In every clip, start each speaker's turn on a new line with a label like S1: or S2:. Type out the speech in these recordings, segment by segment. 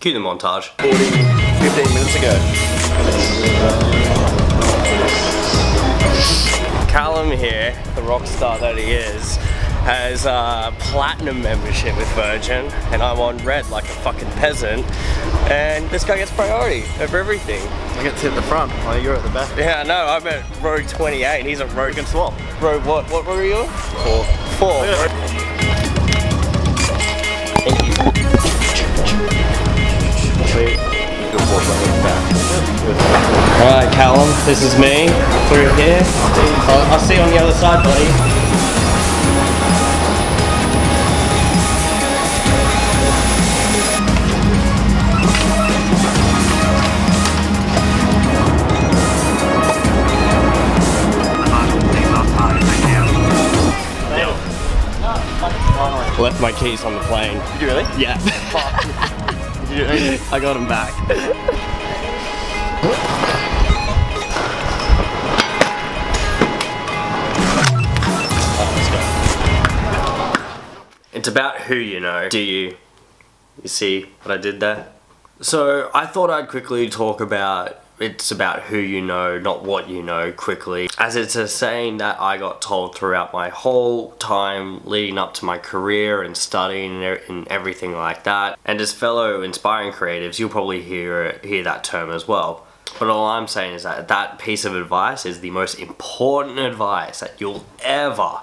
S1: Cue the montage.
S2: 15 minutes ago.
S1: Callum here, the rock star that he is, has a platinum membership with Virgin, and I'm on red like a fucking peasant, and this guy gets priority over everything.
S2: I get to sit at the front while you're at the back.
S1: Yeah, no, I'm at row 28 and he's at row...
S2: We can swap.
S1: Row what? What row are you on? 4.
S2: Yeah.
S1: Thank you. Alright, Callum, this is me, through here. I'll see you on the other side, buddy. Left my keys on the plane.
S2: Did you really?
S1: Yeah.
S2: Did you do anything?
S1: I got them back. Let's go. It's about who you know. Do you? You see what I did there? So I thought I'd quickly talk about it's about who you know, not what you know, quickly. As it's a saying that I got told throughout my whole time leading up to my career and studying and everything like that. And as fellow inspiring creatives, you'll probably hear that term as well. But all I'm saying is that that piece of advice is the most important advice that you'll ever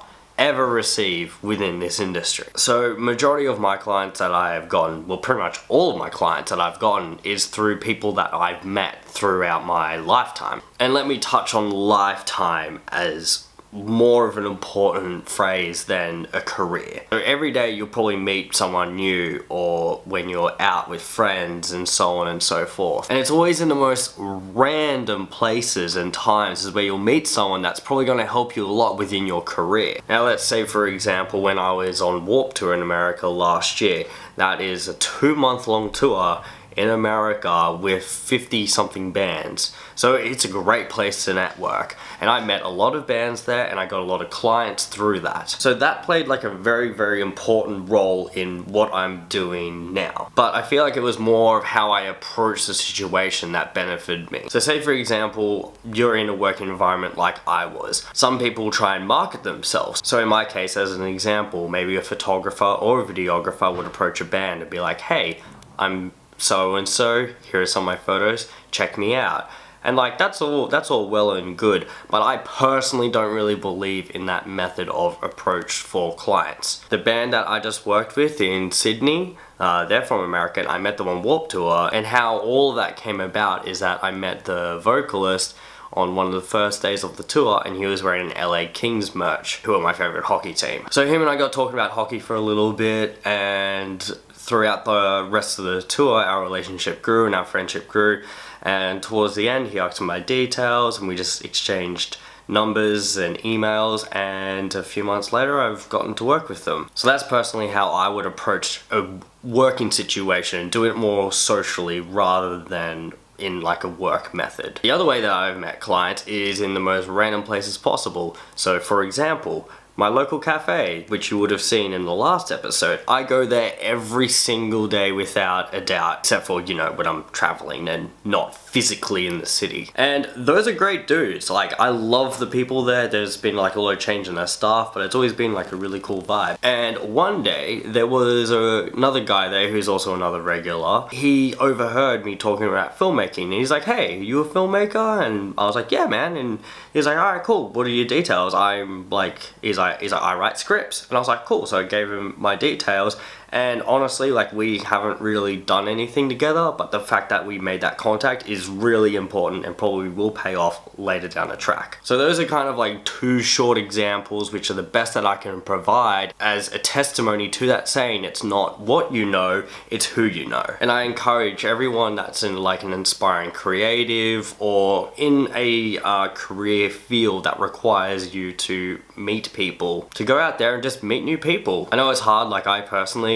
S1: receive within this industry. So majority of my clients that I have gotten, well pretty much all of my clients that I've gotten, is through people that I've met throughout my lifetime. And let me touch on lifetime as more of an important phrase than a career. So every day you'll probably meet someone new, or when you're out with friends and so on and so forth. And it's always in the most random places and times is where you'll meet someone that's probably going to help you a lot within your career. Now let's say for example when I was on Warped Tour in America last year, that is a 2-month-long tour in America with 50 something bands. So it's a great place to network. And I met a lot of bands there and I got a lot of clients through that. So that played like a very important role in what I'm doing now. But I feel like it was more of how I approached the situation that benefited me. So say for example, you're in a working environment like I was. Some people try and market themselves. So in my case, as an example, maybe a photographer or a videographer would approach a band and be like, hey, I'm so and so, here are some of my photos, check me out. And like that's all well and good, but I personally don't really believe in that method of approach for clients. The band that I just worked with in Sydney, they're from America, and I met them on Warped Tour, and how all of that came about is that I met the vocalist on one of the first days of the tour, and he was wearing an LA Kings merch, who are my favorite hockey team. So him and I got talking about hockey for a little bit, and throughout the rest of the tour, our relationship grew and our friendship grew. And towards the end, he asked me my details and we just exchanged numbers and emails, and a few months later, I've gotten to work with them. So that's personally how I would approach a working situation, do it more socially rather than in like a work method. The other way that I've met clients is in the most random places possible. So for example, my local cafe, which you would have seen in the last episode, I go there every single day without a doubt, except for, you know, when I'm traveling and not physically in the city. And those are great dudes. Like, I love the people there. There's been like a lot of change in their staff, but it's always been like a really cool vibe. And one day there was another guy there who's also another regular. He overheard me talking about filmmaking and he's like, hey, you a filmmaker? And I was like, yeah, man. And he's like, all right, cool. What are your details? He's like, I write scripts. And I was like, cool. So I gave him my details. And honestly, like, we haven't really done anything together, but the fact that we made that contact is really important and probably will pay off later down the track. So those are kind of like 2 short examples, which are the best that I can provide as a testimony to that saying, it's not what you know, it's who you know. And I encourage everyone that's in like an inspiring creative or in a career field that requires you to meet people, to go out there and just meet new people. I know it's hard, like I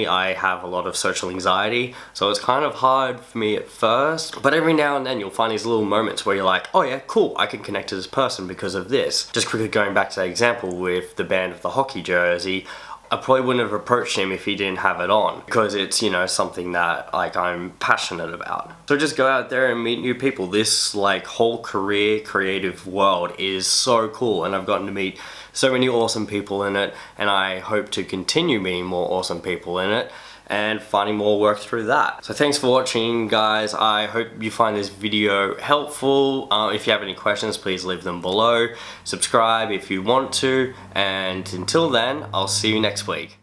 S1: have a lot of social anxiety, so it's kind of hard for me at first, but every now and then you'll find these little moments where you're like, oh yeah, cool, I can connect to this person because of this. Just quickly going back to that example with the band of the hockey jersey, I probably wouldn't have approached him if he didn't have it on, because it's, you know, something that like I'm passionate about. So just go out there and meet new people. This like whole career creative world is so cool, and I've gotten to meet so many awesome people in it, and I hope to continue meeting more awesome people in it and finding more work through that. So thanks for watching, guys. I hope you find this video helpful. If you have any questions, please leave them below. Subscribe if you want to, and until then, I'll see you next week.